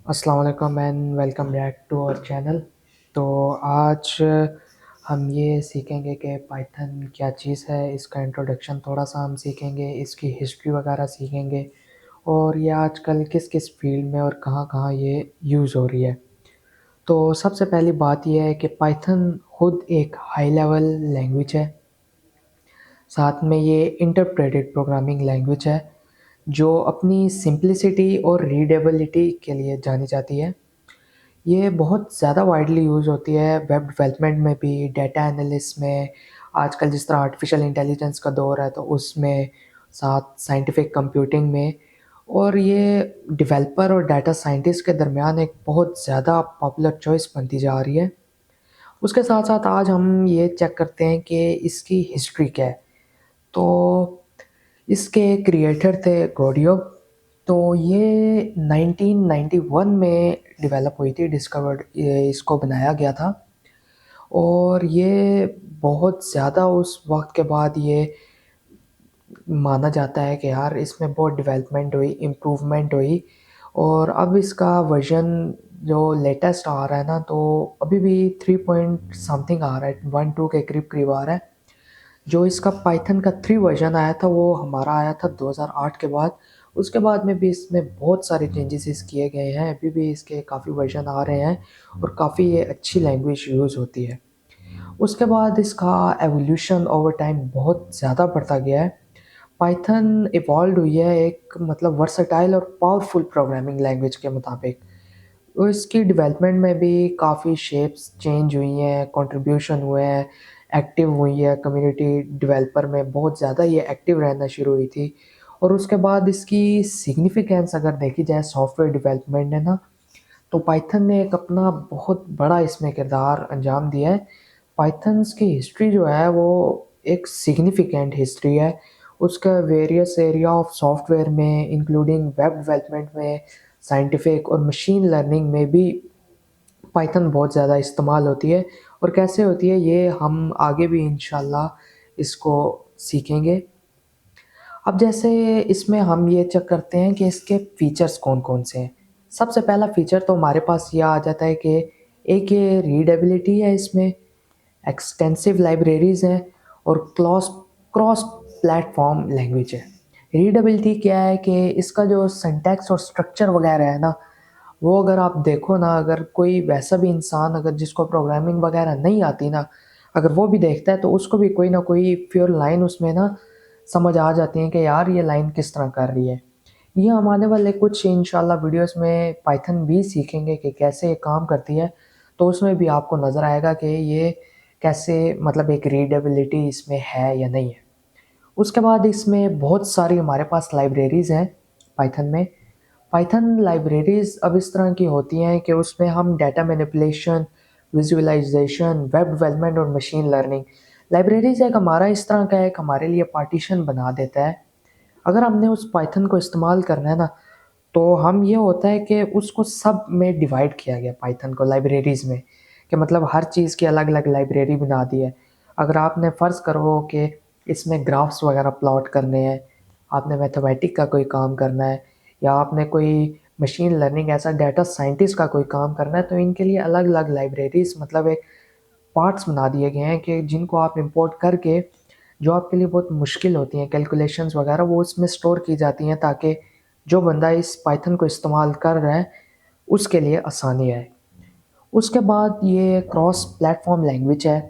अस्सलाम वालेकुम and welcome back to our channel. तो आज हम ये सीखेंगे कि पाइथन क्या चीज़ है, इसका इंट्रोडक्शन थोड़ा-सा हम सीखेंगे, इसकी हिस्ट्री वगैरह सीखेंगे और ये आजकल किस-किस फ़ील्ड में और कहाँ-कहाँ ये यूज़ हो रही है। तो सबसे पहली बात ये है कि पाइथन खुद एक हाई लेवल लैंग्वेज है, साथ में ये इंटरप्रेटेड प्रोग्रामिंग लैंग्वेज है, जो अपनी सिंप्लिसिटी और रीडेबिलिटी के लिए जानी जाती है। ये बहुत ज़्यादा वाइडली यूज़ होती है वेब डेवलपमेंट में भी, डेटा एनालिस्ट में, आजकल जिस तरह आर्टिफ़िशियल इंटेलिजेंस का दौर है तो उसमें, साथ साइंटिफ़िक कंप्यूटिंग में और ये डेवलपर और डाटा साइंटिस्ट के दरमियान एक बहुत ज़्यादा पॉपुलर चॉइस बनती जा रही है। उसके साथ-साथ आज हम ये चेक करते हैं कि इसकी हिस्ट्री क्या है। तो इसके क्रिएटर थे गोडियो। तो ये 1991 में डेवलप हुई थी, डिस्कवर्ड ये इसको बनाया गया था और ये बहुत ज़्यादा उस वक़्त के बाद ये माना जाता है कि यार इसमें बहुत डेवलपमेंट हुई, इम्प्रूवमेंट हुई और अब इसका वर्ज़न जो लेटेस्ट आ रहा है ना, तो अभी भी 3 पॉइंट समथिंग आ रहा है, 1-2 के करीब-करीब आ रहा है। जो इसका पाइथन का 3 वर्ज़न आया था वो हमारा आया था 2008 के बाद। उसके बाद में भी इसमें बहुत सारे चेंजेज़ किए गए हैं, अभी भी इसके काफ़ी वर्ज़न आ रहे हैं और काफ़ी ये अच्छी लैंग्वेज यूज़ होती है। उसके बाद इसका एवोल्यूशन ओवर टाइम बहुत ज़्यादा बढ़ता गया है। पाइथन इवॉल्व हुई है एक मतलब वर्सेटाइल और पावरफुल प्रोग्रामिंग लैंग्वेज के मुताबिक। तो इसकी डेवलपमेंट में भी काफ़ी शेप्स चेंज हुई हैं, कंट्रीब्यूशन हुए हैं, एक्टिव हुई है कम्युनिटी डेवलपर में बहुत ज़्यादा ये एक्टिव रहना शुरू हुई थी। और उसके बाद इसकी सिग्निफिकेंस अगर देखी जाए सॉफ्टवेयर डेवलपमेंट में ना, तो पाइथन ने एक अपना बहुत बड़ा इसमें किरदार अंजाम दिया है। पाइथन्स की हिस्ट्री जो है वो एक सिग्निफिकेंट हिस्ट्री है। उसका वेरियस एरिया ऑफ सॉफ्टवेयर में इंक्लूडिंग वेब डेवलपमेंट में, साइंटिफिक और मशीन लर्निंग में भी पाइथन बहुत ज़्यादा इस्तेमाल होती है और कैसे होती है ये हम आगे भी इंशाल्लाह इसको सीखेंगे। अब जैसे इसमें हम ये चेक करते हैं कि इसके फीचर्स कौन-कौन से हैं। सबसे पहला फीचर तो हमारे पास ये आ जाता है कि एक ये रीडेबिलिटी है इसमें, एक्सटेंसिव लाइब्रेरीज़ हैं और क्रॉस प्लेटफ़ॉर्म लैंग्वेज है। रीडेबिलिटी क्या है कि इसका जो सिंटैक्स और स्ट्रक्चर वगैरह है ना, वो अगर आप देखो ना, अगर कोई वैसा भी इंसान अगर जिसको प्रोग्रामिंग वगैरह नहीं आती ना, अगर वो भी देखता है तो उसको भी कोई ना कोई फ्यूर लाइन उसमें ना समझ आ जाती है कि यार ये लाइन किस तरह कर रही है। ये हम आने वाले कुछ इंशाल्लाह वीडियोस में पाइथन भी सीखेंगे कि कैसे ये काम करती है, तो उसमें भी आपको नज़र आएगा कि ये कैसे मतलब एक रीडेबिलिटी इसमें है या नहीं है। उसके बाद इसमें बहुत सारी हमारे पास लाइब्रेरीज़ हैं पाइथन में। पाइथन लाइब्रेरीज़ अब इस तरह की होती हैं कि उसमें हम data manipulation, visualisation, web development और मशीन लर्निंग लाइब्रेरीज़ एक हमारा इस तरह का एक हमारे लिए पार्टीशन बना देता है। अगर हमने उस पाइथन को इस्तेमाल करना है ना, तो हम ये होता है कि उसको सब में डिवाइड किया गया पाइथन को लाइब्रेरीज़ में, कि मतलब हर चीज़ की अलग-अलग लाइब्रेरी बना दी है। अगर आपने फ़र्ज़ करो कि इसमें ग्राफ्स वगैरह प्लॉट करने हैं, आपने मैथमेटिक का कोई काम करना है या आपने कोई मशीन लर्निंग ऐसा डाटा साइंटिस्ट का कोई काम करना है, तो इनके लिए अलग-अलग लाइब्रेरीज़ मतलब एक पार्ट्स बना दिए गए हैं कि जिनको आप इंपोर्ट करके जो आपके लिए बहुत मुश्किल होती हैं कैलकुलेशंस वगैरह वो उसमें स्टोर की जाती हैं ताकि जो बंदा इस पाइथन को इस्तेमाल कर रहा है उसके लिए आसानी आए। उसके बाद ये क्रॉस प्लेटफ़ॉर्म लैंग्वेज है।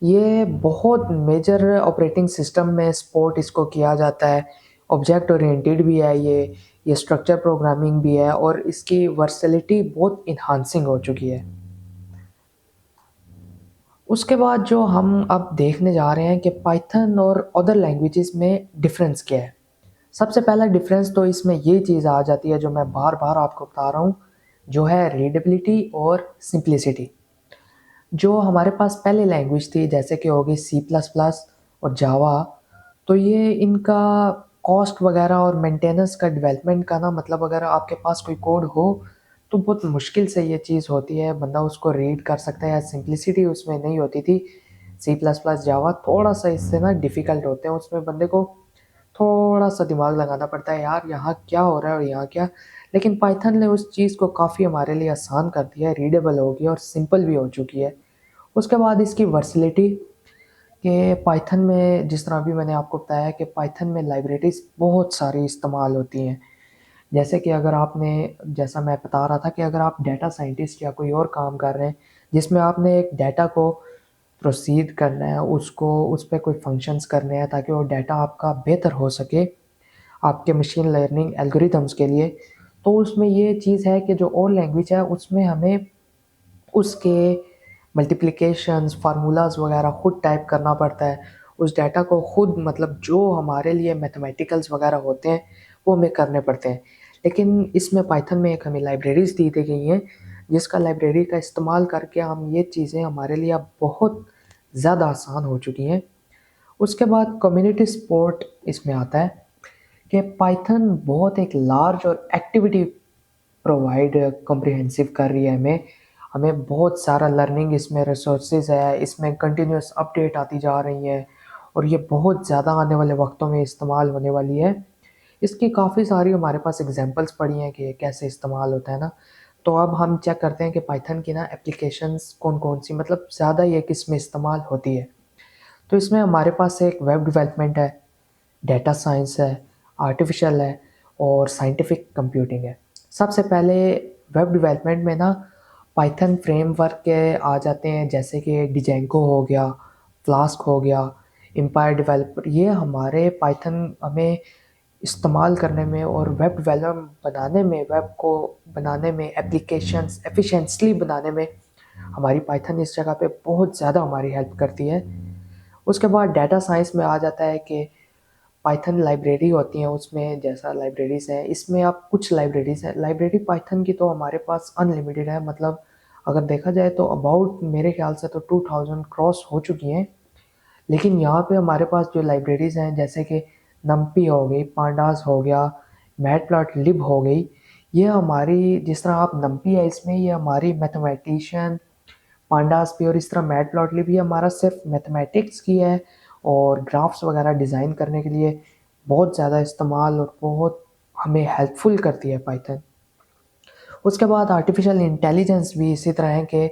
ये बहुत मेजर ऑपरेटिंग सिस्टम में सपोर्ट इसको किया जाता है। ऑब्जेक्ट ओरिएंटेड भी है ये स्ट्रक्चर प्रोग्रामिंग भी है और इसकी वर्सेलिटी बहुत एनहांसिंग हो चुकी है। उसके बाद जो हम अब देखने जा रहे हैं कि पाइथन और अदर लैंग्वेजेस में डिफ़रेंस क्या है। सबसे पहला डिफ़रेंस तो इसमें ये चीज़ आ जाती है जो मैं बार-बार आपको बता रहा हूँ, जो है रीडेबिलिटी और सिंप्लिसिटी। जो हमारे पास पहले लैंग्वेज थी जैसे कि हो गई सी प्लस प्लस और जावा, तो ये इनका कॉस्ट वगैरह और मेंटेनेंस का डेवलपमेंट का ना मतलब अगर आपके पास कोई कोड हो, तो बहुत मुश्किल से ये चीज़ होती है, बंदा उसको रीड कर सकता है या सिंप्लिसिटी उसमें नहीं होती थी। सी प्लस प्लस जावा थोड़ा सा इससे ना डिफ़िकल्ट होते हैं, उसमें बंदे को थोड़ा सा दिमाग लगाना पड़ता है, यार यहाँ क्या हो रहा है और यहाँ क्या। लेकिन पाइथन ने उस चीज़ को काफ़ी हमारे लिए आसान कर दिया है, रीडेबल हो गई और सिंपल भी हो चुकी है। उसके बाद इसकी वर्सिलिटी कि पाइथन में जिस तरह अभी मैंने आपको बताया कि पाइथन में लाइब्रेरीज बहुत सारी इस्तेमाल होती हैं। जैसे कि अगर आपने, जैसा मैं बता रहा था कि अगर आप डेटा साइंटिस्ट या कोई और काम कर रहे हैं जिसमें आपने एक डेटा को प्रोसीड करना है, उसको उस पर कोई फंक्शंस करने हैं ताकि वो डाटा आपका बेहतर हो सके आपके मशीन लर्निंग एल्गोरिथम्स के लिए, तो उसमें ये चीज़ है कि जो और लैंग्वेज है उसमें हमें उसके मल्टीप्लिकेशंस फार्मूलाज वगैरह खुद टाइप करना पड़ता है। उस डाटा को खुद, मतलब जो हमारे लिए मैथमेटिकल्स वगैरह होते हैं वो हमें करने पड़ते हैं। लेकिन इसमें पाइथन में एक हमें लाइब्रेरीज दी गई हैं जिसका लाइब्रेरी का इस्तेमाल करके हम ये चीज़ें हमारे लिए अब बहुत ज़्यादा आसान हो चुकी हैं। उसके बाद कम्युनिटी सपोर्ट इसमें आता है कि पाइथन बहुत एक लार्ज और एक्टिविटी प्रोवाइड कॉम्प्रिहेंसिव कर रही है हमें। हमें बहुत सारा लर्निंग इसमें रिसोर्सेज है, इसमें कंटिन्यूस अपडेट आती जा रही हैं और ये बहुत ज़्यादा आने वाले वक्तों में इस्तेमाल होने वाली है। इसकी काफ़ी सारी हमारे पास एग्जांपल्स पड़ी हैं कि कैसे इस्तेमाल होता है ना। तो अब हम चेक करते हैं कि पाइथन की ना एप्लीकेशंस कौन कौन सी, मतलब ज़्यादा ये किस में इस्तेमाल होती है। तो इसमें हमारे पास एक वेब डेवलपमेंट है, डेटा साइंस है, आर्टिफिशियल है और साइंटिफिक कंप्यूटिंग है। सबसे पहले वेब डेवलपमेंट में ना पाइथन फ्रेमवर्क के आ जाते हैं, जैसे कि डिजेंको हो गया, फ्लास्क हो गया, एम्पायर डेवलपर। ये हमारे पाइथन हमें इस्तेमाल करने में और वेब डेवलप बनाने में, वेब को बनाने में, एप्लीकेशंस एफिशिएंटली बनाने में हमारी पाइथन इस जगह पे बहुत ज़्यादा हमारी हेल्प करती है। उसके बाद डाटा साइंस में आ जाता है कि पाइथन लाइब्रेरी होती हैं, उसमें जैसा लाइब्रेरीज़ हैं, इसमें आप कुछ लाइब्रेरीज़ हैं, लाइब्रेरी पाइथन की तो हमारे पास अनलिमिटेड है। मतलब अगर देखा जाए तो अबाउट मेरे ख्याल से तो 2000 क्रॉस हो चुकी हैं। लेकिन यहाँ पे हमारे पास जो लाइब्रेरीज़ हैं जैसे कि नम्पी हो गई, पांडास हो गया, मैटप्लॉटलिब हो गई, ये हमारी, जिस तरह आप नम्पी है इसमें ये हमारी मैथमेटिशियन, पांडास भी, और इस तरह मैटप्लॉटलिब भी हमारा सिर्फ मैथमेटिक्स की है और ग्राफ्स वगैरह डिज़ाइन करने के लिए बहुत ज़्यादा इस्तेमाल और बहुत हमें हेल्पफुल करती है पाइथन। उसके बाद आर्टिफिशियल इंटेलिजेंस भी इसी तरह है कि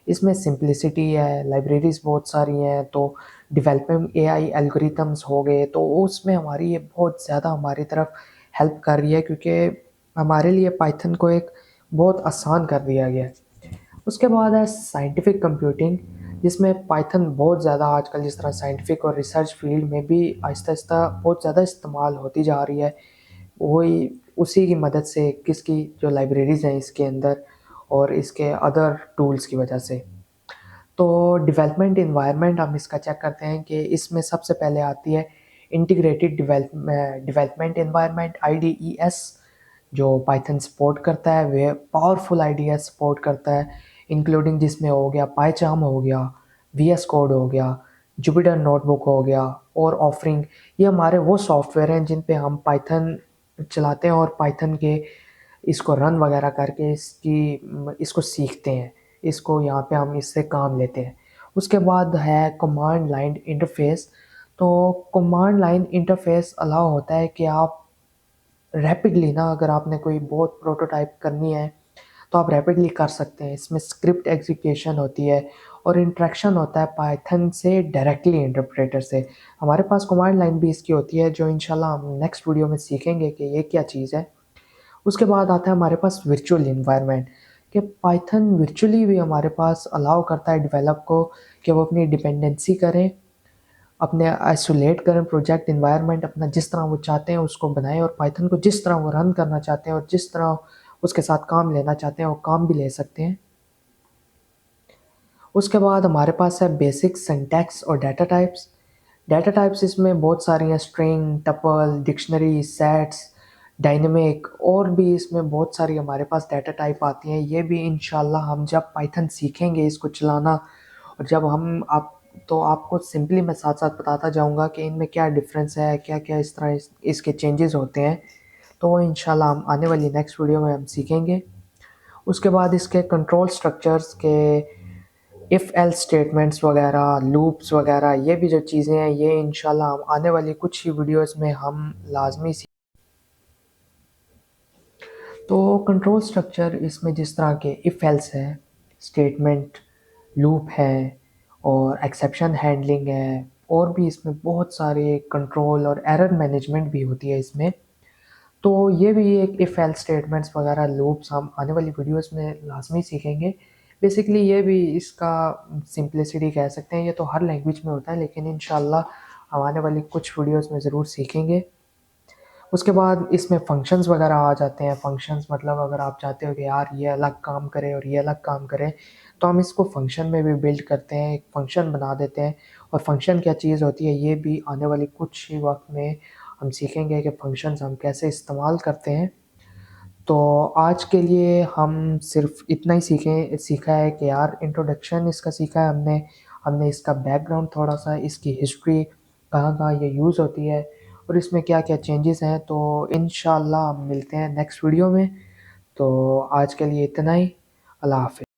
इसमें सिंप्लिसिटी है, लाइब्रेरीज बहुत सारी हैं, तो डेवलपमेंट एआई एल्गोरिथम्स हो गए, तो उसमें हमारी ये बहुत ज़्यादा हमारी तरफ हेल्प कर रही है क्योंकि हमारे लिए पाइथन को एक बहुत आसान कर दिया गया है। उसके बाद है साइंटिफिक कंप्यूटिंग, जिसमें पाइथन बहुत ज़्यादा आजकल, जिस तरह साइंटिफिक और रिसर्च फील्ड में भी आहिस्ता आहिस्ता बहुत ज़्यादा इस्तेमाल होती जा रही है। वही उसी की मदद से, किसकी, जो लाइब्रेरीज़ हैं इसके अंदर और इसके अदर टूल्स की वजह से। तो डेवलपमेंट एनवायरनमेंट हम इसका चेक करते हैं कि इसमें सबसे पहले आती है इंटीग्रेटेड डेवलपमेंट एनवायरनमेंट IDES, जो पाइथन सपोर्ट करता है, वे पावरफुल IDES सपोर्ट करता है, इंक्लूडिंग जिसमें हो गया पाइचार्म हो गया, VS कोड हो गया, जुपिटर नोटबुक हो गया और ऑफरिंग। ये हमारे वो सॉफ्टवेयर हैं जिन पे हम पाइथन चलाते हैं और पाइथन के इसको रन वगैरह करके इसको सीखते हैं, इसको यहाँ पे हम इससे काम लेते हैं। उसके बाद है कमांड लाइन इंटरफेस। तो कमांड लाइन इंटरफेस अलाउ होता है कि आप रैपिडली ना, अगर आपने कोई बहुत प्रोटोटाइप करनी है तो आप रैपिडली कर सकते हैं। इसमें स्क्रिप्ट एग्जीक्यूशन होती है और इंटरेक्शन होता है पाइथन से डायरेक्टली इंटरप्रेटर से। हमारे पास कमांड लाइन भी इसकी होती है जो इंशाल्लाह हम नेक्स्ट वीडियो में सीखेंगे कि ये क्या चीज़ है। उसके बाद आता है हमारे पास वर्चुअल इन्वायरमेंट, कि पाइथन वर्चुअली भी हमारे पास अलाउ करता है डेवलप को कि वो अपनी डिपेंडेंसी करें, अपने आइसोलेट करें प्रोजेक्ट इन्वायरमेंट अपना, जिस तरह वो चाहते हैं उसको बनाएं और पाइथन को जिस तरह वो रन करना चाहते हैं और जिस तरह उसके साथ काम लेना चाहते हैं वो काम भी ले सकते हैं। उसके बाद हमारे पास है बेसिक सिंटैक्स और डाटा टाइप्स। डाटा टाइप्स इसमें बहुत सारी हैं, string, tuple, dictionary, sets, dynamic, और भी इसमें बहुत सारी हमारे पास डाटा टाइप आती हैं। ये भी इंशाल्लाह हम जब पाइथन सीखेंगे इसको चलाना और जब हम आप, तो आपको सिंपली मैं साथ साथ बताता जाऊंगा कि इनमें क्या डिफरेंस है, क्या क्या इस तरह इसके चेंजेस होते हैं। तो वो इंशाल्लाह हम आने वाली नेक्स्ट वीडियो में हम सीखेंगे। उसके बाद इसके कंट्रोल स्ट्रक्चर्स के इफ़ एल्स स्टेटमेंट्स वगैरह, लूप्स वगैरह, ये भी जो चीज़ें हैं ये इंशाल्लाह हम आने वाली कुछ ही वीडियोस में हम लाजमी सी। तो कंट्रोल स्ट्रक्चर इसमें जिस तरह के इफ़ एल्स है, स्टेटमेंट, लूप है और एक्सेप्शन हैंडलिंग है, और भी इसमें बहुत सारे कंट्रोल और एरर मैनेजमेंट भी होती है इसमें। तो ये भी एक इफ़ एल्स स्टेटमेंट्स वगैरह, लूप्स हम आने वाली वीडियोस में लाजमी सीखेंगे। बेसिकली ये भी इसका सिंप्लिसिटी कह सकते हैं, ये तो हर लैंग्वेज में होता है, लेकिन इंशाल्लाह हम आने वाली कुछ वीडियोस में ज़रूर सीखेंगे। उसके बाद इसमें फंक्शंस वगैरह आ जाते हैं। फंक्शंस मतलब अगर आप चाहते हो कि यार ये अलग काम करे और ये अलग काम करे, तो हम इसको फंक्शन में भी बिल्ड करते हैं, एक फंक्शन बना देते हैं। और फंक्शन क्या चीज़ होती है ये भी आने वाली कुछ ही वक्त में हम सीखेंगे कि फंक्शंस हम कैसे इस्तेमाल करते हैं। तो आज के लिए हम सिर्फ इतना ही सीखा है कि यार इंट्रोडक्शन इसका सीखा है हमने। हमने इसका बैकग्राउंड थोड़ा सा, इसकी हिस्ट्री, कहाँ कहाँ ये यूज़ होती है और इसमें क्या क्या चेंजेस हैं। तो इंशाल्लाह हम मिलते हैं नेक्स्ट वीडियो में। तो आज के लिए इतना ही। अल्लाह हाफिज़।